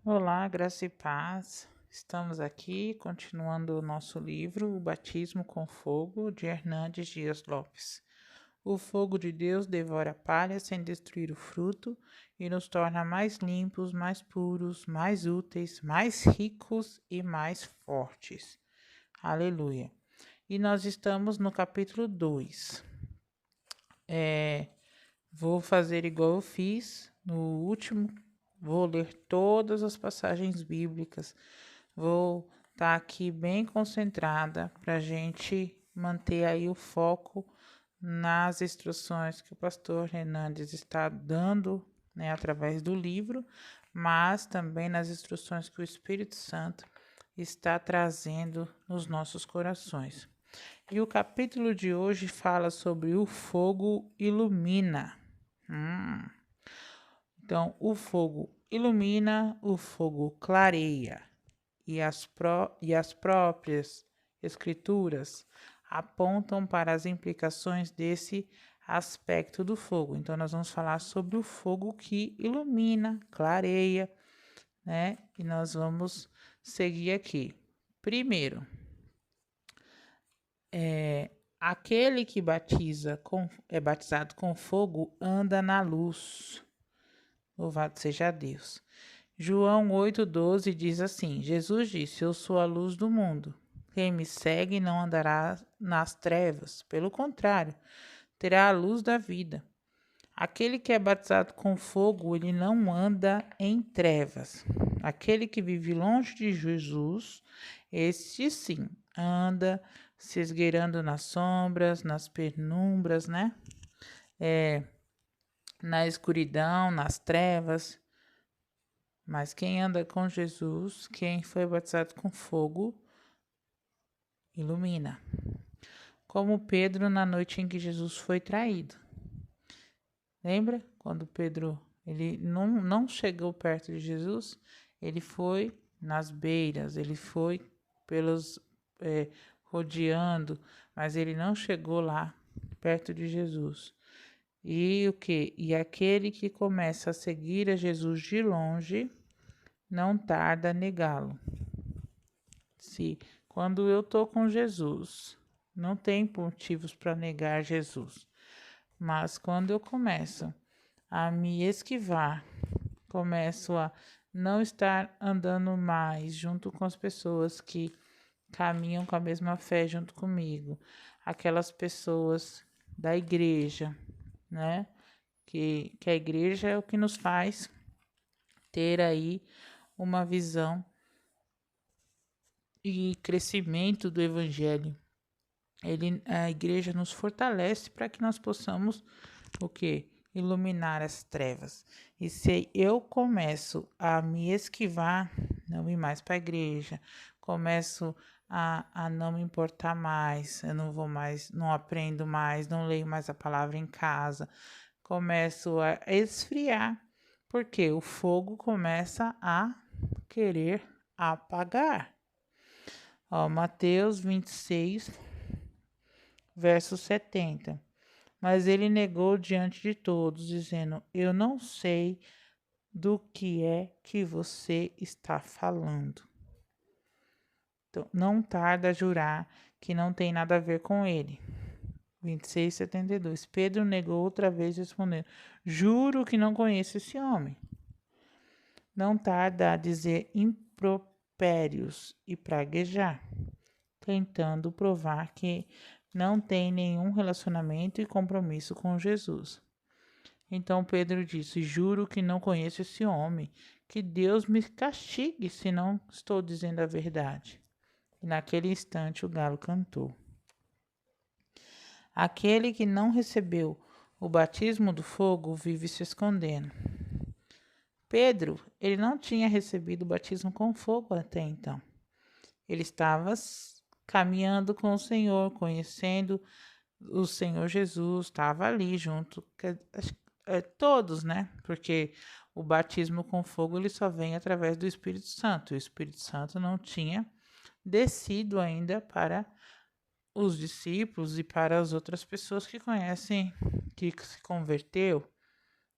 Olá, graça e paz. Estamos aqui continuando o nosso livro, O Batismo com Fogo, de Hernandes Dias Lopes. O fogo de Deus devora a palha sem destruir o fruto e nos torna mais limpos, mais puros, mais úteis, mais ricos e mais fortes. Aleluia. E nós estamos no capítulo 2. Vou fazer igual eu fiz no último. Vou ler todas as passagens bíblicas. Vou estar aqui bem concentrada para a gente manter aí o foco nas instruções que o pastor Hernandes está dando, né, através do livro, mas também nas instruções que o Espírito Santo está trazendo nos nossos corações. E o capítulo de hoje fala sobre o fogo ilumina. Então, o fogo ilumina, o fogo clareia, e as próprias escrituras apontam para as implicações desse aspecto do fogo. Então, nós vamos falar sobre o fogo que ilumina, clareia, né? E nós vamos seguir aqui. Primeiro, aquele que é batizado com fogo anda na luz. Louvado seja Deus. João 8,12 diz assim: Jesus disse: Eu sou a luz do mundo. Quem me segue não andará nas trevas, pelo contrário, terá a luz da vida. Aquele que é batizado com fogo, ele não anda em trevas. Aquele que vive longe de Jesus, este sim, anda se esgueirando nas sombras, nas penumbras, né? Na escuridão, nas trevas. Mas quem anda com Jesus, quem foi batizado com fogo, ilumina. Como Pedro na noite em que Jesus foi traído. Lembra? Quando Pedro ele não chegou perto de Jesus, ele foi nas beiras, ele foi pelos rodeando, mas ele não chegou lá perto de Jesus. E o que? E aquele que começa a seguir a Jesus de longe, não tarda a negá-lo. Se quando eu estou com Jesus, não tem motivos para negar Jesus. Mas quando eu começo a me esquivar, começo a não estar andando mais junto com as pessoas que caminham com a mesma fé junto comigo, aquelas pessoas da igreja, né? Que a igreja é o que nos faz ter aí uma visão e crescimento do evangelho. A igreja nos fortalece para que nós possamos o quê? Iluminar as trevas. E se eu começo a me esquivar, não ir mais para a igreja, começo a não me importar mais, eu não vou mais, não aprendo mais, não leio mais a palavra em casa, começo a esfriar, porque o fogo começa a querer apagar. Ó, Mateus 26, verso 70. Mas ele negou diante de todos, dizendo: Eu não sei do que é que você está falando. Então, não tarda a jurar que não tem nada a ver com ele. 26:72. Pedro negou outra vez, respondendo: Juro que não conheço esse homem. Não tarda a dizer impropérios e praguejar, tentando provar que não tem nenhum relacionamento e compromisso com Jesus. Então Pedro disse: Juro que não conheço esse homem, que Deus me castigue se não estou dizendo a verdade. E naquele instante o galo cantou. Aquele que não recebeu o batismo do fogo vive se escondendo. Pedro, ele não tinha recebido o batismo com fogo até então. Ele estava caminhando com o Senhor, conhecendo o Senhor Jesus, estava ali junto, todos, né? Porque o batismo com fogo ele só vem através do Espírito Santo. O Espírito Santo não tinha descido ainda para os discípulos e para as outras pessoas que conhecem, que se converteu,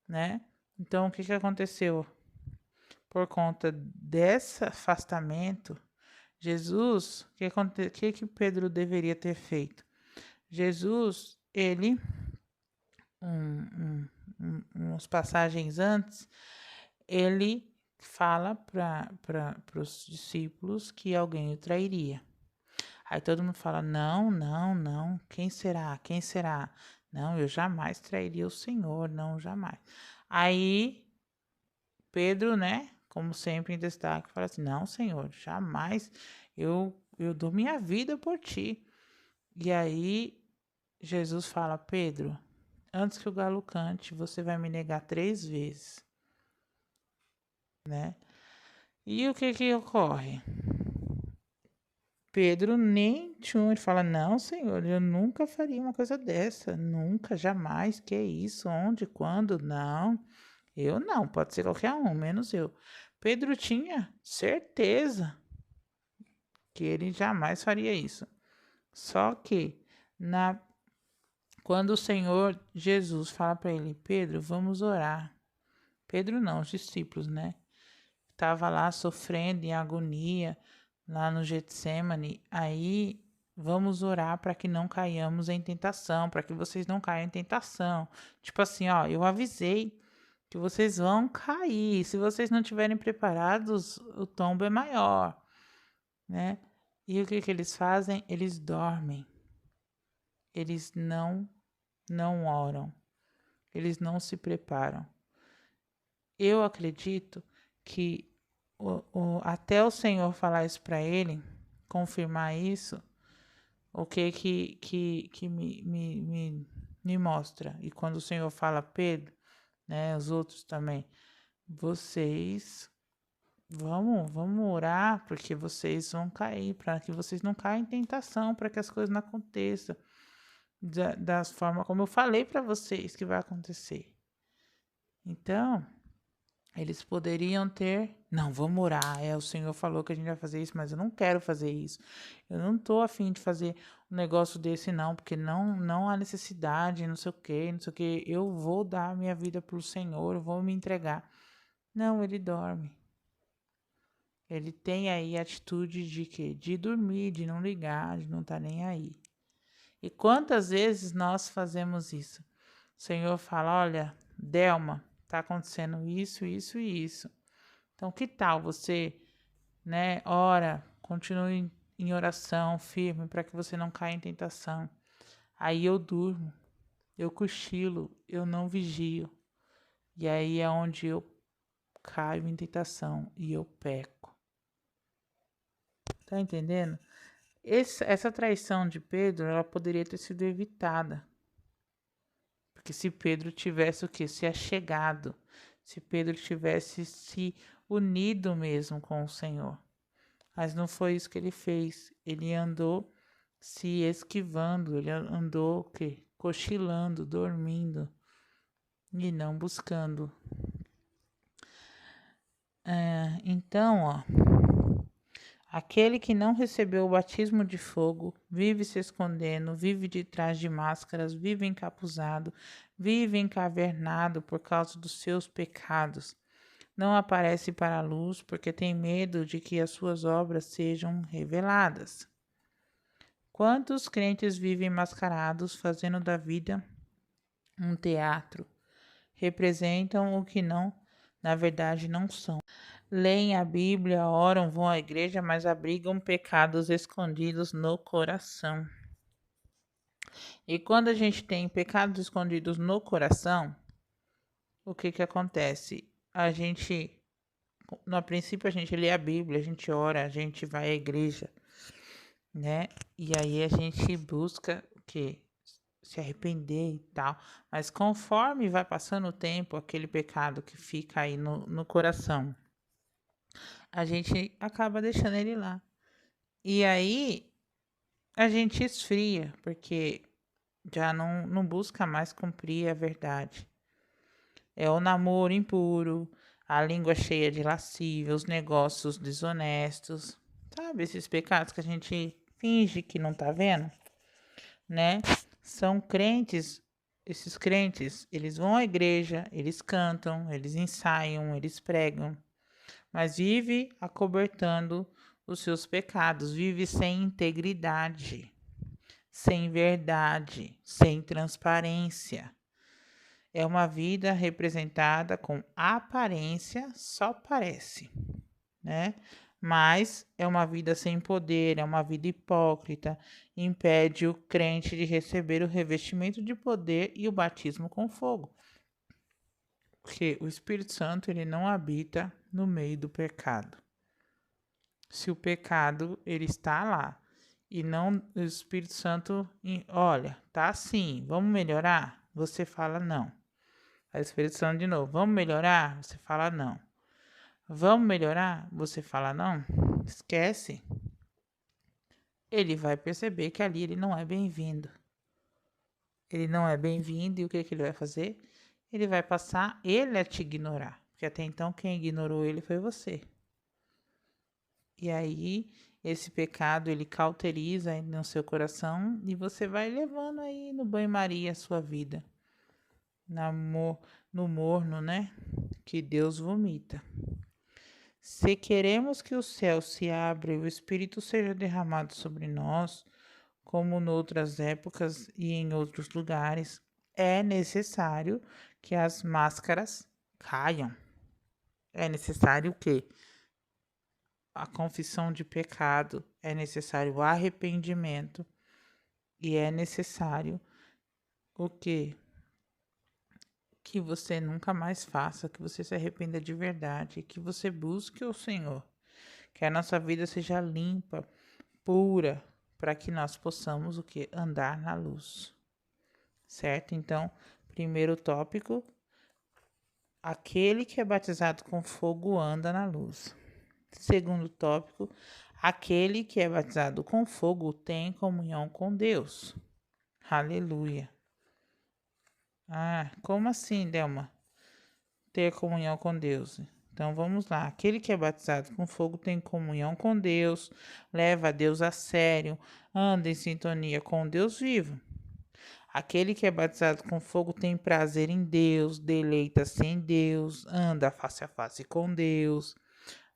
né? Então, o que aconteceu? por conta desse afastamento, Jesus, o que Pedro deveria ter feito? Jesus, ele, umas passagens antes, ele fala para os discípulos que alguém o trairia. Aí todo mundo fala: não, não, não, quem será? Quem será? Não, eu jamais trairia o Senhor, não, jamais. Aí Pedro, né, como sempre em destaque, fala assim: não, Senhor, jamais, eu dou minha vida por ti. E aí Jesus fala: Pedro, antes que o galo cante, você vai me negar 3 vezes, né? E o que ocorre? Pedro nem tchum, ele fala: não, Senhor, eu nunca faria uma coisa dessa, nunca, jamais, que isso, onde, quando, não, eu não, pode ser qualquer um, menos eu. Pedro tinha certeza que ele jamais faria isso. Só que quando o Senhor Jesus fala para ele: Pedro, vamos orar. Pedro não, os discípulos, né? Estava lá sofrendo em agonia, lá no Getsemane. Aí vamos orar para que não caiamos em tentação, para que vocês não caiam em tentação. Tipo assim, ó, eu avisei que vocês vão cair. Se vocês não estiverem preparados, o tombo é maior, né? E o que eles fazem? Eles dormem. Eles não oram. Eles não se preparam. Eu acredito que até o Senhor falar isso para ele, confirmar isso, o que me mostra. E quando o Senhor fala: Pedro, né, os outros também, vocês vamos orar, porque vocês vão cair, para que vocês não caiam em tentação, para que as coisas não aconteçam das formas como eu falei para vocês que vai acontecer. Então, eles poderiam ter, não, vamos orar, o Senhor falou que a gente vai fazer isso, mas eu não quero fazer isso. Eu não tô afim de fazer um negócio desse não, porque não há necessidade, não sei o que, eu vou dar a minha vida pro Senhor, eu vou me entregar. Não, ele dorme. Ele tem aí a atitude de quê? De dormir, de não ligar, de não estar nem aí. E quantas vezes nós fazemos isso? O Senhor fala: olha, Delma, tá acontecendo isso, isso e isso. Então, que tal você, né, ora, continue em oração firme para que você não caia em tentação. Aí eu durmo, eu cochilo, eu não vigio. E aí é onde eu caio em tentação e eu peco. Tá entendendo? Essa traição de Pedro, ela poderia ter sido evitada. Porque se Pedro tivesse o quê? Se achegado. Se Pedro tivesse se unido mesmo com o Senhor. Mas não foi isso que ele fez. Ele andou se esquivando. Ele andou o quê? Cochilando, dormindo. E não buscando. Então, ó. Aquele que não recebeu o batismo de fogo, vive se escondendo, vive de trás de máscaras, vive encapuzado, vive encavernado por causa dos seus pecados. Não aparece para a luz porque tem medo de que as suas obras sejam reveladas. Quantos crentes vivem mascarados, fazendo da vida um teatro? Representam o que não, na verdade, não são. Leem a Bíblia, oram, vão à igreja, mas abrigam pecados escondidos no coração. E quando a gente tem pecados escondidos no coração, o que acontece? A gente, no princípio, a gente lê a Bíblia, a gente ora, a gente vai à igreja, né? E aí a gente busca o quê? Se arrepender e tal. Mas conforme vai passando o tempo, aquele pecado que fica aí no coração, a gente acaba deixando ele lá. E aí a gente esfria, porque já não busca mais cumprir a verdade. É o namoro impuro, a língua cheia de lascívia, os negócios desonestos, sabe? Esses pecados que a gente finge que não tá vendo, né? São crentes, esses crentes, eles vão à igreja, eles cantam, eles ensaiam, eles pregam, mas vive acobertando os seus pecados, vive sem integridade, sem verdade, sem transparência. É uma vida representada com aparência, só parece, né? Mas é uma vida sem poder, é uma vida hipócrita, impede o crente de receber o revestimento de poder e o batismo com fogo. Porque o Espírito Santo, ele não habita no meio do pecado. Se o pecado, ele está lá, e não o Espírito Santo, olha, tá assim, vamos melhorar? Você fala não. Aí o Espírito Santo de novo, vamos melhorar? Você fala não. Vamos melhorar? Você fala não. Esquece. Ele vai perceber que ali ele não é bem-vindo. Ele não é bem-vindo e o que ele vai fazer? Ele vai passar ele a te ignorar. Porque até então quem ignorou ele foi você. E aí esse pecado ele cauteriza no seu coração e você vai levando aí no banho-maria a sua vida. No morno, né? Que Deus vomita. Se queremos que o céu se abra e o Espírito seja derramado sobre nós, como noutras épocas e em outros lugares, é necessário que as máscaras caiam. É necessário que a confissão de pecado, é necessário o arrependimento e é necessário o quê? Que você nunca mais faça, que você se arrependa de verdade, que você busque o Senhor, que a nossa vida seja limpa, pura, para que nós possamos o que? Andar na luz. Certo? Então, primeiro tópico, aquele que é batizado com fogo anda na luz. Segundo tópico, aquele que é batizado com fogo tem comunhão com Deus. Aleluia. Ah, como assim, Delma? Ter comunhão com Deus. Então vamos lá. Aquele que é batizado com fogo tem comunhão com Deus, leva a Deus a sério, anda em sintonia com Deus vivo. Aquele que é batizado com fogo tem prazer em Deus, deleita-se em Deus, anda face a face com Deus.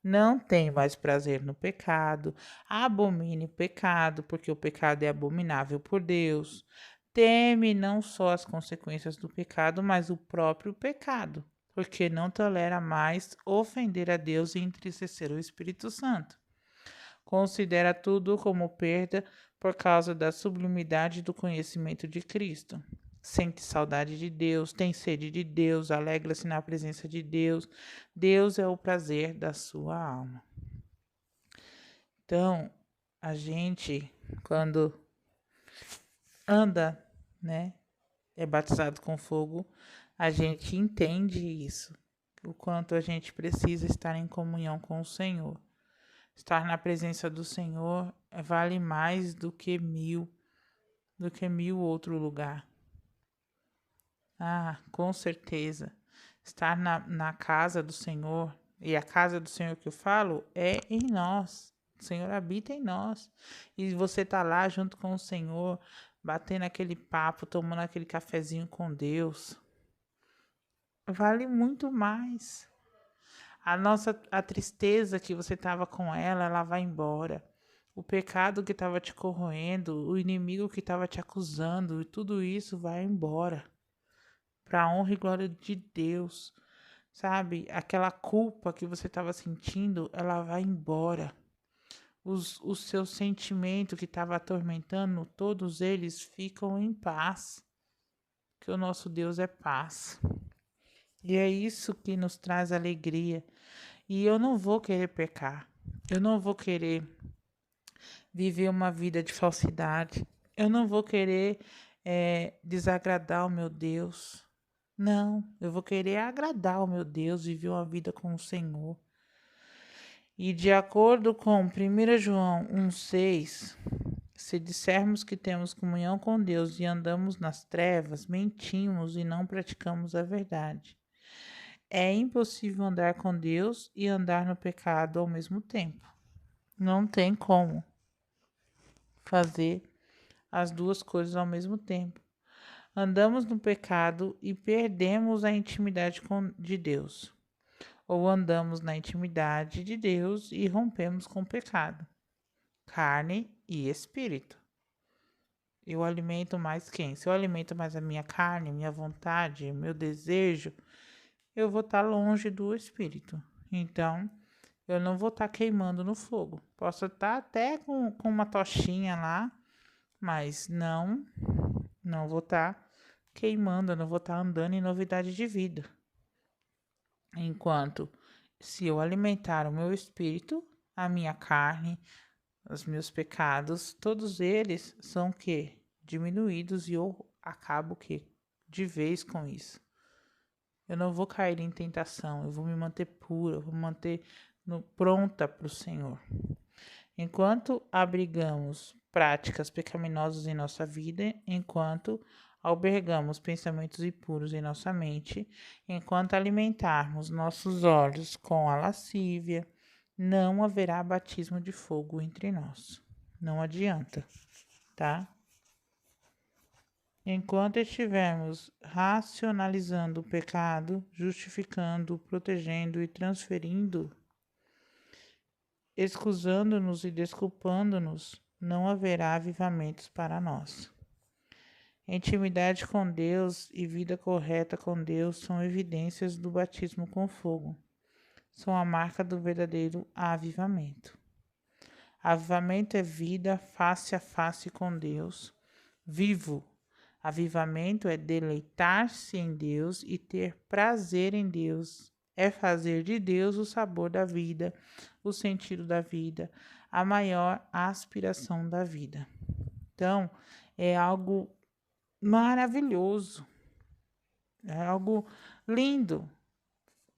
Não tem mais prazer no pecado, abomine o pecado, porque o pecado é abominável por Deus. Teme não só as consequências do pecado, mas o próprio pecado, porque não tolera mais ofender a Deus e entristecer o Espírito Santo. Considera tudo como perda por causa da sublimidade do conhecimento de Cristo. Sente saudade de Deus, tem sede de Deus, alegra-se na presença de Deus. Deus é o prazer da sua alma. Então, a gente, quando anda, né, é batizado com fogo, a gente entende isso, o quanto a gente precisa estar em comunhão com o Senhor. Estar na presença do Senhor vale mais do que mil outro lugar. Ah, com certeza. Estar na casa do Senhor, e a casa do Senhor que eu falo é em nós. O Senhor habita em nós. E você tá lá junto com o Senhor, batendo aquele papo, tomando aquele cafezinho com Deus. Vale muito mais. A tristeza que você tava com ela vai embora. O pecado que estava te corroendo, o inimigo que estava te acusando, e tudo isso vai embora. Para a honra e glória de Deus, sabe? Aquela culpa que você estava sentindo, ela vai embora. Os seus sentimentos que estavam atormentando, todos eles ficam em paz. Que o nosso Deus é paz. E é isso que nos traz alegria. E eu não vou querer pecar. Eu não vou querer viver uma vida de falsidade. Eu não vou querer desagradar o meu Deus. Não, eu vou querer agradar o meu Deus, viver uma vida com o Senhor. E de acordo com 1 João 1,6, se dissermos que temos comunhão com Deus e andamos nas trevas, mentimos e não praticamos a verdade. É impossível andar com Deus e andar no pecado ao mesmo tempo. Não tem como fazer as duas coisas ao mesmo tempo. Andamos no pecado e perdemos a intimidade de Deus. ou andamos na intimidade de Deus e rompemos com o pecado, carne e espírito. Eu alimento mais quem? Se eu alimento mais a minha carne, minha vontade, meu desejo, eu vou estar longe do espírito. Então, eu não vou estar queimando no fogo. Posso estar até com uma tochinha lá, mas não vou estar queimando, eu não vou estar andando em novidade de vida. Enquanto, se eu alimentar o meu espírito, a minha carne, os meus pecados, todos eles são que diminuídos e eu acabo que de vez com isso. Eu não vou cair em tentação, eu vou me manter pura, eu vou me manter pronta para o Senhor. Enquanto abrigamos práticas pecaminosas em nossa vida, enquanto albergamos pensamentos impuros em nossa mente, enquanto alimentarmos nossos olhos com a lascívia, não haverá batismo de fogo entre nós. Não adianta, tá? Enquanto estivermos racionalizando o pecado, justificando, protegendo e transferindo, excusando-nos e desculpando-nos, não haverá avivamentos para nós. Intimidade com Deus e vida correta com Deus são evidências do batismo com fogo. São a marca do verdadeiro avivamento. Avivamento é vida face a face com Deus, vivo. Avivamento é deleitar-se em Deus e ter prazer em Deus. É fazer de Deus o sabor da vida, o sentido da vida, a maior aspiração da vida. Então, é algo maravilhoso, é algo lindo,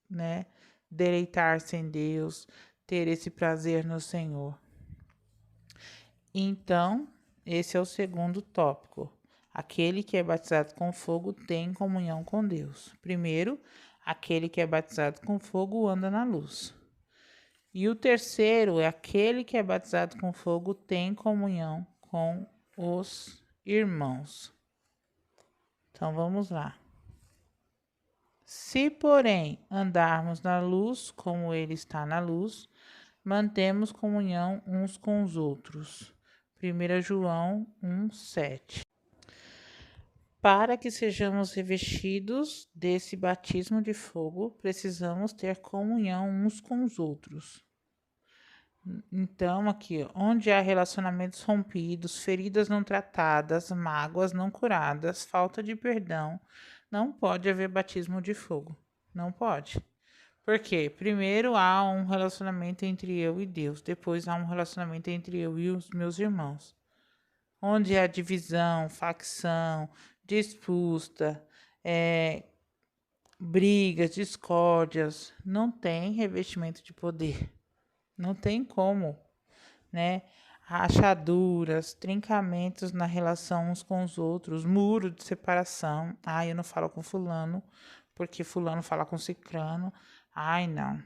né? Deleitar-se em Deus, ter esse prazer no Senhor. Então, esse é o segundo tópico. Aquele que é batizado com fogo tem comunhão com Deus. Primeiro, aquele que é batizado com fogo anda na luz. E o terceiro é aquele que é batizado com fogo tem comunhão com os irmãos. Então, vamos lá. Se, porém, andarmos na luz, como ele está na luz, mantemos comunhão uns com os outros. 1 João 1:7. Para que sejamos revestidos desse batismo de fogo, precisamos ter comunhão uns com os outros. Então, aqui, onde há relacionamentos rompidos, feridas não tratadas, mágoas não curadas, falta de perdão, não pode haver batismo de fogo. Não pode. Por quê? Primeiro há um relacionamento entre eu e Deus, depois há um relacionamento entre eu e os meus irmãos. Onde há divisão, facção, disputa, brigas, discórdias, não tem revestimento de poder. Não tem como, né? Rachaduras, trincamentos na relação uns com os outros, muro de separação. Ai, eu não falo com fulano, porque fulano fala com cicrano. Ai, não.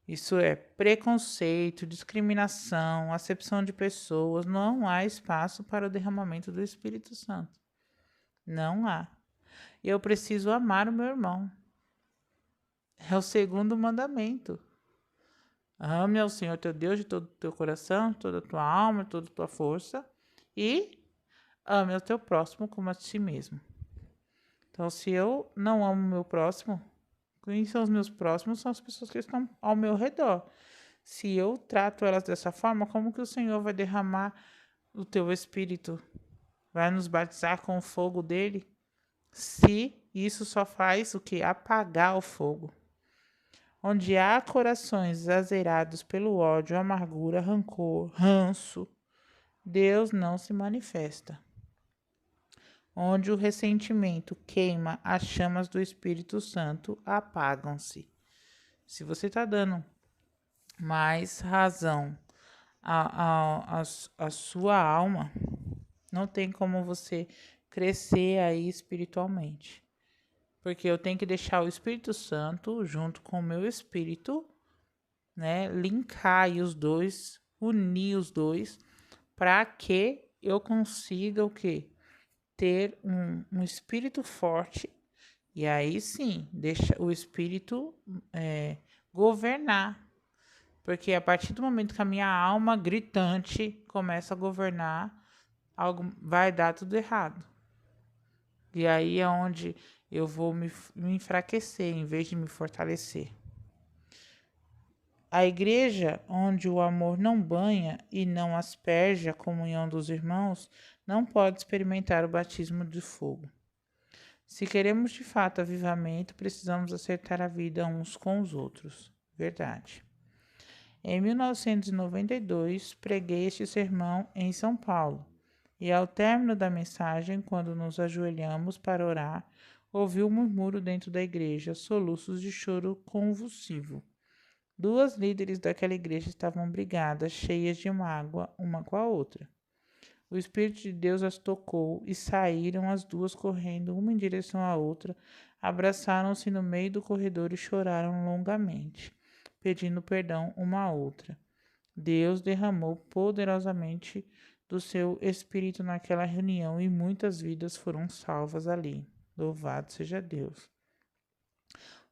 Isso é preconceito, discriminação, acepção de pessoas. Não há espaço para o derramamento do Espírito Santo. Não há. Eu preciso amar o meu irmão. É o segundo mandamento. Ame ao Senhor teu Deus de todo o teu coração, toda a tua alma, toda a tua força. E ame ao teu próximo como a ti mesmo. Então, se eu não amo o meu próximo, quem são os meus próximos? São as pessoas que estão ao meu redor. Se eu trato elas dessa forma, como que o Senhor vai derramar o teu Espírito? Vai nos batizar com o fogo dele? Se isso só faz o que? Apagar o fogo. Onde há corações exagerados pelo ódio, amargura, rancor, ranço, Deus não se manifesta. Onde o ressentimento queima, as chamas do Espírito Santo apagam-se. Se você está dando mais razão à sua alma, não tem como você crescer aí espiritualmente. Porque eu tenho que deixar o Espírito Santo junto com o meu espírito, né? Linkar aí os dois, unir os dois, para que eu consiga o quê? Ter um espírito forte E aí sim, deixa o Espírito governar. Porque a partir do momento que a minha alma gritante começa a governar, algo vai dar tudo errado. E aí é onde eu vou me enfraquecer em vez de me fortalecer. A igreja onde o amor não banha e não asperge a comunhão dos irmãos não pode experimentar o batismo de fogo. Se queremos de fato avivamento, precisamos acertar a vida uns com os outros. Verdade. Em 1992, preguei este sermão em São Paulo, e ao término da mensagem, quando nos ajoelhamos para orar, ouvi um murmúrio dentro da igreja, soluços de choro convulsivo. 2 líderes daquela igreja estavam brigadas, cheias de mágoa, uma com a outra. O Espírito de Deus as tocou e saíram as duas correndo, uma em direção à outra, abraçaram-se no meio do corredor e choraram longamente, pedindo perdão uma à outra. Deus derramou poderosamente do seu Espírito naquela reunião e muitas vidas foram salvas ali. Louvado seja Deus.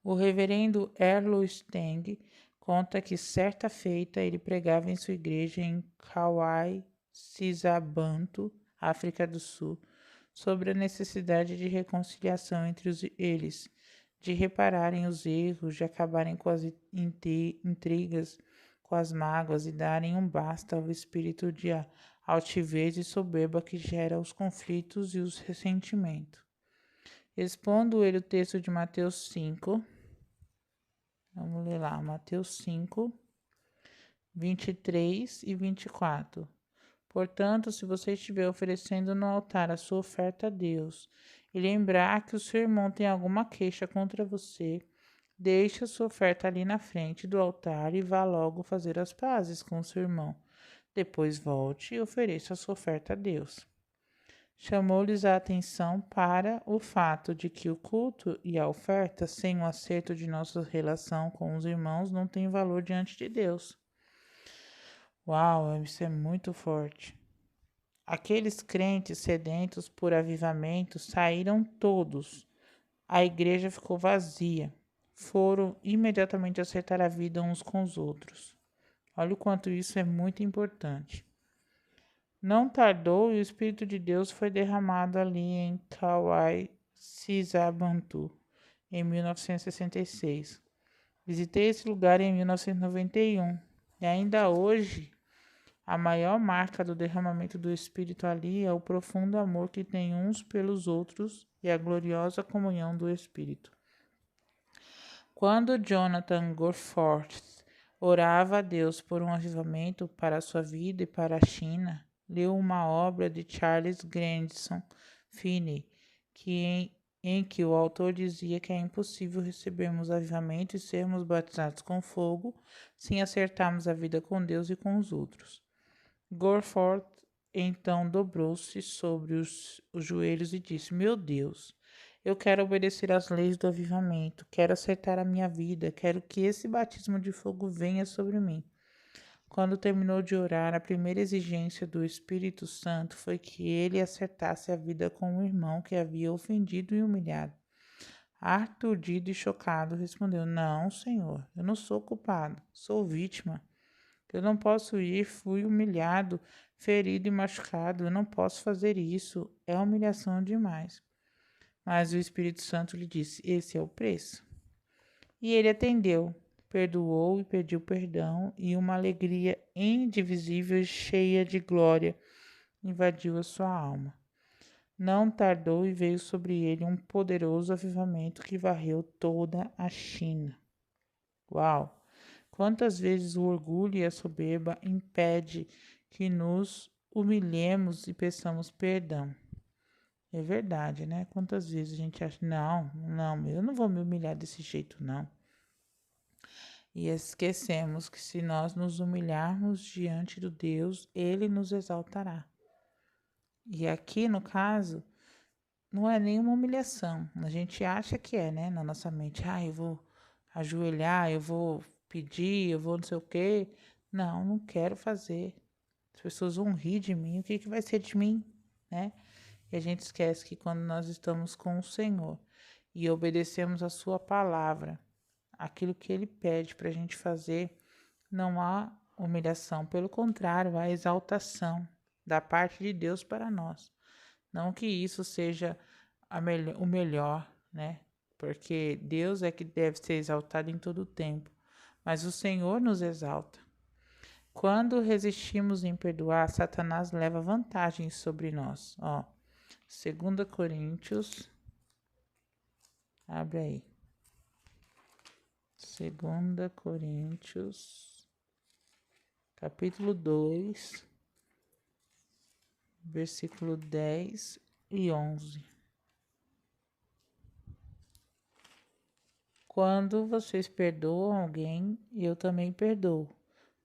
O reverendo Erlo Steng conta que certa feita ele pregava em sua igreja em Kauai, Sisabantu, África do Sul, sobre a necessidade de reconciliação entre eles, de repararem os erros, de acabarem com as intrigas, com as mágoas e darem um basta ao espírito de altivez e soberba que gera os conflitos e os ressentimentos. Expondo ele o texto de Mateus 5, vamos ler lá, Mateus 5, 23 e 24. Portanto, se você estiver oferecendo no altar a sua oferta a Deus e lembrar que o seu irmão tem alguma queixa contra você, deixe a sua oferta ali na frente do altar e vá logo fazer as pazes com o seu irmão. Depois volte e ofereça a sua oferta a Deus. Chamou-lhes a atenção para o fato de que o culto e a oferta, sem o acerto de nossa relação com os irmãos, não tem valor diante de Deus. Uau, isso é muito forte. Aqueles crentes sedentos por avivamento saíram todos. A igreja ficou vazia. Foram imediatamente acertar a vida uns com os outros. Olha o quanto isso é muito importante. Não tardou e o Espírito de Deus foi derramado ali em Kauai, Sisabantu, em 1966. Visitei esse lugar em 1991 e ainda hoje a maior marca do derramamento do Espírito ali é o profundo amor que tem uns pelos outros e a gloriosa comunhão do Espírito. Quando Jonathan Goforth orava a Deus por um avivamento para a sua vida e para a China, leu uma obra de Charles Grandison Finney, em que o autor dizia que é impossível recebermos avivamento e sermos batizados com fogo sem acertarmos a vida com Deus e com os outros. Goforth então dobrou-se sobre os joelhos e disse: Meu Deus, eu quero obedecer às leis do avivamento, quero acertar a minha vida, quero que esse batismo de fogo venha sobre mim. Quando terminou de orar, a primeira exigência do Espírito Santo foi que ele acertasse a vida com o irmão que havia ofendido e humilhado. Aturdido e chocado, respondeu: Não, Senhor, eu não sou culpado, sou vítima. Eu não posso ir, fui humilhado, ferido e machucado, eu não posso fazer isso, é humilhação demais. Mas o Espírito Santo lhe disse: Esse é o preço. E ele atendeu, perdoou e pediu perdão, e uma alegria indivisível e cheia de glória invadiu a sua alma. Não tardou e veio sobre ele um poderoso avivamento que varreu toda a China. Uau! Quantas vezes o orgulho e a soberba impedem que nos humilhemos e peçamos perdão? É verdade, né? Quantas vezes a gente acha, não, eu não vou me humilhar desse jeito, não. E esquecemos que se nós nos humilharmos diante do Deus, Ele nos exaltará. E aqui, no caso, não é nenhuma humilhação. A gente acha que é, né? Na nossa mente, eu vou ajoelhar, eu vou pedir, eu vou não sei o quê. Não, não quero fazer. As pessoas vão rir de mim, o que vai ser de mim, né? E a gente esquece que quando nós estamos com o Senhor, e obedecemos a sua palavra, aquilo que ele pede para a gente fazer, não há humilhação, pelo contrário, há exaltação da parte de Deus para nós. Não que isso seja o melhor, né? Porque Deus é que deve ser exaltado em todo o tempo, mas o Senhor nos exalta. Quando resistimos em perdoar, Satanás leva vantagem sobre nós. 2 Coríntios, abre aí. 2 Coríntios, capítulo 2, versículo 10 e 11. Quando vocês perdoam alguém, eu também perdoo.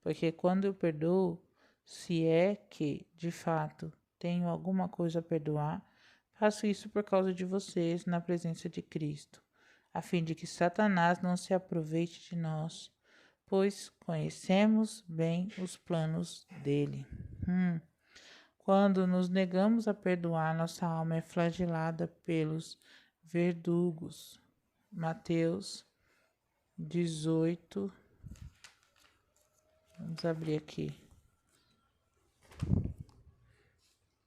Porque quando eu perdoo, se é que, de fato, tenho alguma coisa a perdoar, faço isso por causa de vocês na presença de Cristo, a fim de que Satanás não se aproveite de nós, pois conhecemos bem os planos dele. Quando nos negamos a perdoar, nossa alma é flagelada pelos verdugos. Mateus 18. Vamos abrir aqui.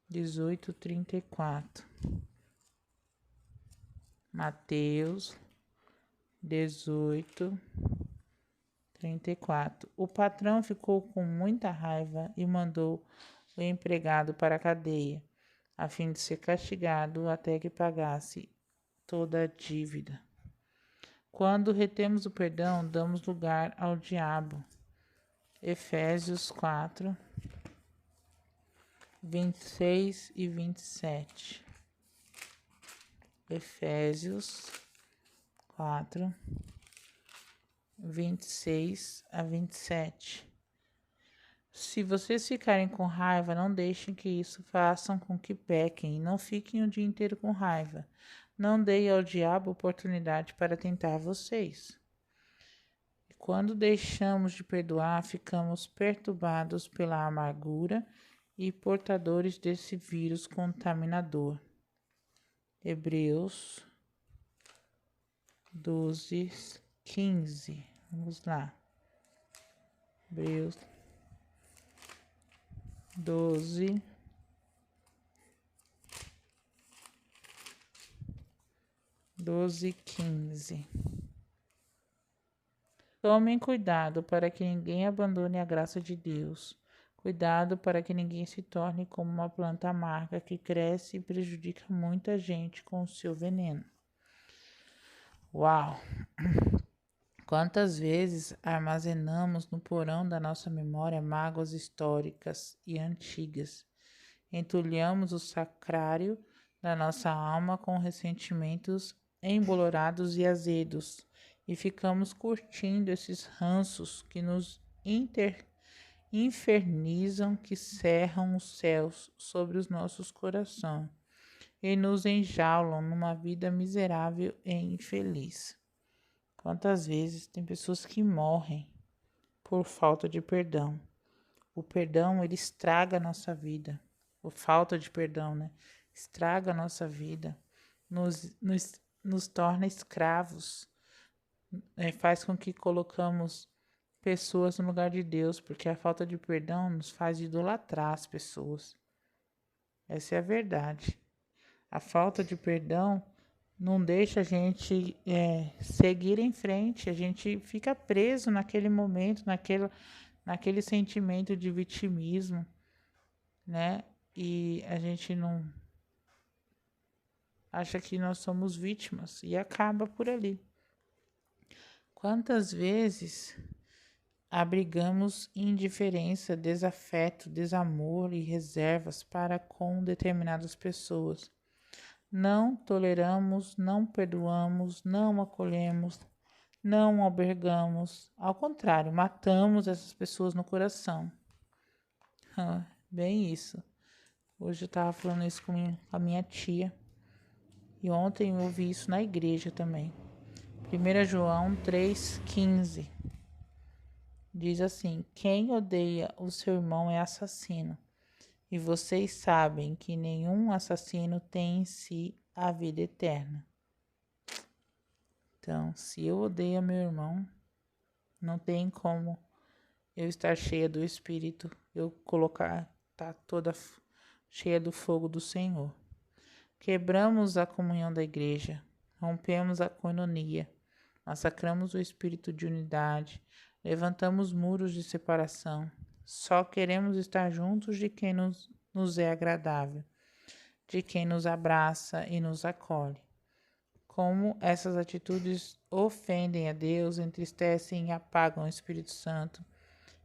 18:34. Mateus 18:34. O patrão ficou com muita raiva e mandou o empregado para a cadeia, a fim de ser castigado até que pagasse toda a dívida. Quando retemos o perdão, damos lugar ao diabo. Efésios 4, 26 e 27. Efésios 4, 26 a 27. Se vocês ficarem com raiva, não deixem que isso façam com que pequem, e não fiquem o dia inteiro com raiva. Não deem ao diabo oportunidade para tentar vocês. E quando deixamos de perdoar, ficamos perturbados pela amargura e portadores desse vírus contaminador. Hebreus 12:15. Vamos lá. Hebreus 12:15. Tomem cuidado para que ninguém abandone a graça de Deus. Cuidado para que ninguém se torne como uma planta amarga que cresce e prejudica muita gente com o seu veneno. Uau! Quantas vezes armazenamos no porão da nossa memória mágoas históricas e antigas? Entulhamos o sacrário da nossa alma com ressentimentos embolorados e azedos e ficamos curtindo esses ranços que nos infernizam, que cerram os céus sobre os nossos corações e nos enjaulam numa vida miserável e infeliz. Quantas vezes tem pessoas que morrem por falta de perdão? O perdão, ele estraga a nossa vida. A falta de perdão, né? Estraga a nossa vida. Nos torna escravos. Faz com que colocamos pessoas no lugar de Deus, porque a falta de perdão nos faz idolatrar as pessoas. Essa é a verdade. A falta de perdão não deixa a gente seguir em frente, a gente fica preso naquele momento, naquele sentimento de vitimismo, né? E a gente não acha que nós somos vítimas e acaba por ali. Quantas vezes abrigamos indiferença, desafeto, desamor e reservas para com determinadas pessoas? Não toleramos, não perdoamos, não acolhemos, não albergamos. Ao contrário, matamos essas pessoas no coração. Bem isso. Hoje eu estava falando isso com a minha tia. E ontem eu ouvi isso na igreja também. 1 João 3,15. Diz assim: quem odeia o seu irmão é assassino. E vocês sabem que nenhum assassino tem em si a vida eterna. Então, se eu odeio meu irmão, não tem como eu estar cheia do Espírito, eu colocar, tá toda cheia do fogo do Senhor. Quebramos a comunhão da igreja, rompemos a coinonia, massacramos o espírito de unidade, levantamos muros de separação. Só queremos estar juntos de quem nos é agradável, de quem nos abraça e nos acolhe. Como essas atitudes ofendem a Deus, entristecem e apagam o Espírito Santo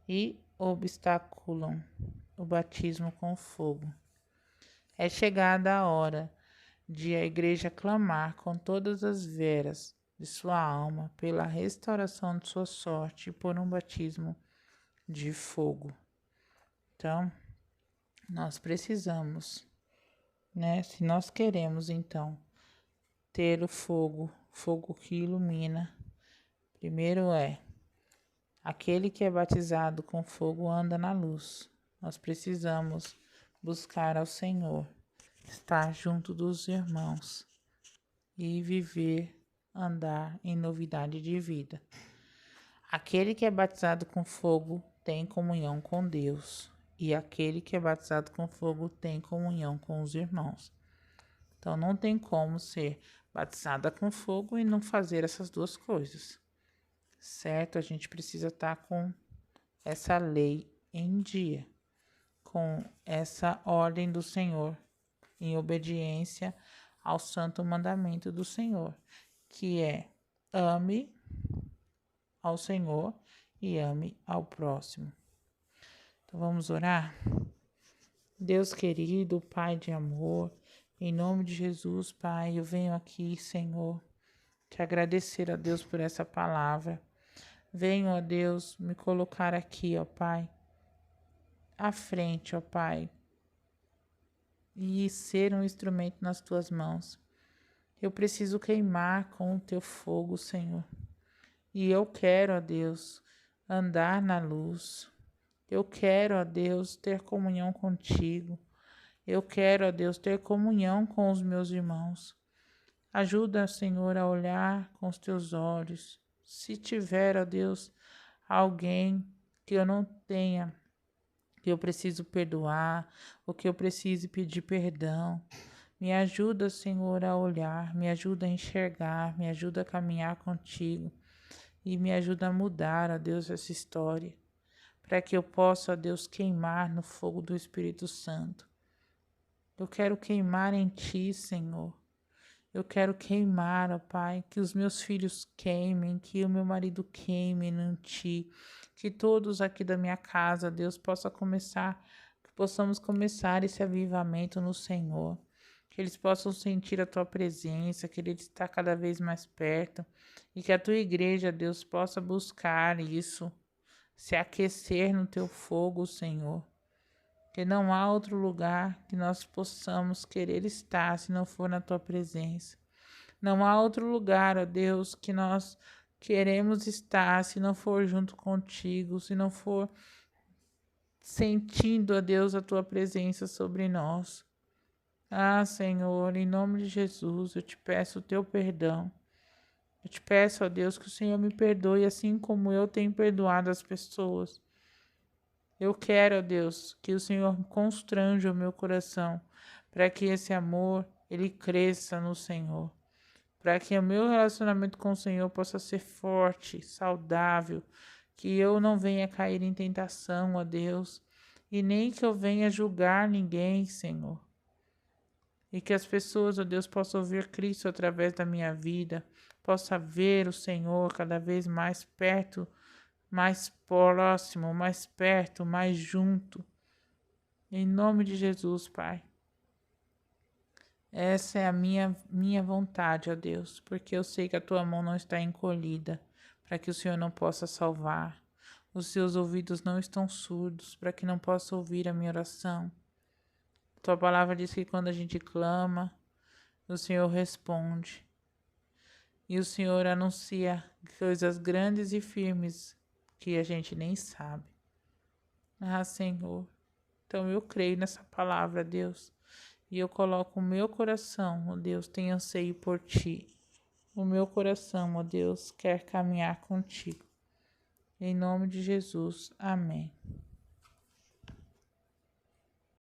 e obstaculam o batismo com fogo. É chegada a hora de a igreja clamar com todas as veras de sua alma pela restauração de sua sorte e por um batismo de fogo. Então, nós precisamos, né? Se nós queremos, então, ter o fogo que ilumina, primeiro aquele que é batizado com fogo anda na luz. Nós precisamos buscar ao Senhor, estar junto dos irmãos e viver, andar em novidade de vida. Aquele que é batizado com fogo tem comunhão com Deus, e aquele que é batizado com fogo tem comunhão com os irmãos. Então não tem como ser batizada com fogo e não fazer essas duas coisas, certo? A gente precisa estar com essa lei em dia, com essa ordem do Senhor, em obediência ao santo mandamento do Senhor, que é: ame ao Senhor e ame ao próximo. Então vamos orar? Deus querido, Pai de amor, em nome de Jesus, Pai, eu venho aqui, Senhor, te agradecer, ó Deus, por essa palavra. Venho, ó Deus, me colocar aqui, ó Pai, à frente, ó Pai, e ser um instrumento nas tuas mãos. Eu preciso queimar com o teu fogo, Senhor. E eu quero, ó Deus, andar na luz. Eu quero, ó Deus, ter comunhão contigo. Eu quero, ó Deus, ter comunhão com os meus irmãos. Ajuda, Senhor, a olhar com os teus olhos. Se tiver, ó Deus, alguém que eu não tenha, que eu preciso perdoar, ou que eu preciso pedir perdão, me ajuda, Senhor, a olhar, me ajuda a enxergar, me ajuda a caminhar contigo e me ajuda a mudar, ó Deus, essa história, para que eu possa, ó Deus, queimar no fogo do Espírito Santo. Eu quero queimar em Ti, Senhor. Eu quero queimar, ó Pai, que os meus filhos queimem, que o meu marido queime em Ti, que todos aqui da minha casa, Deus, que possamos começar esse avivamento no Senhor, que eles possam sentir a Tua presença, que Ele está cada vez mais perto e que a Tua igreja, Deus, possa buscar isso, se aquecer no Teu fogo, Senhor. Que não há outro lugar que nós possamos querer estar se não for na Tua presença. Não há outro lugar, ó Deus, que nós queremos estar se não for junto contigo, se não for sentindo, ó Deus, a Tua presença sobre nós. Ah, Senhor, em nome de Jesus, eu te peço o Teu perdão. Eu te peço, ó Deus, que o Senhor me perdoe assim como eu tenho perdoado as pessoas. Eu quero, ó Deus, que o Senhor constranja o meu coração para que esse amor, ele cresça no Senhor. Para que o meu relacionamento com o Senhor possa ser forte, saudável, que eu não venha cair em tentação, ó Deus, e nem que eu venha julgar ninguém, Senhor. E que as pessoas, ó Deus, possam ver Cristo através da minha vida, possa ver o Senhor cada vez mais perto, mais próximo, mais perto, mais junto. Em nome de Jesus, Pai. Essa é a minha vontade, ó Deus, porque eu sei que a Tua mão não está encolhida, para que o Senhor não possa salvar. Os seus ouvidos não estão surdos, para que não possa ouvir a minha oração. Tua palavra diz que quando a gente clama, o Senhor responde. E o Senhor anuncia coisas grandes e firmes que a gente nem sabe. Ah, Senhor, então eu creio nessa palavra, Deus, e eu coloco o meu coração, ó Deus, tem anseio por Ti. o meu coração, ó Deus, quer caminhar contigo. Em nome de Jesus. Amém.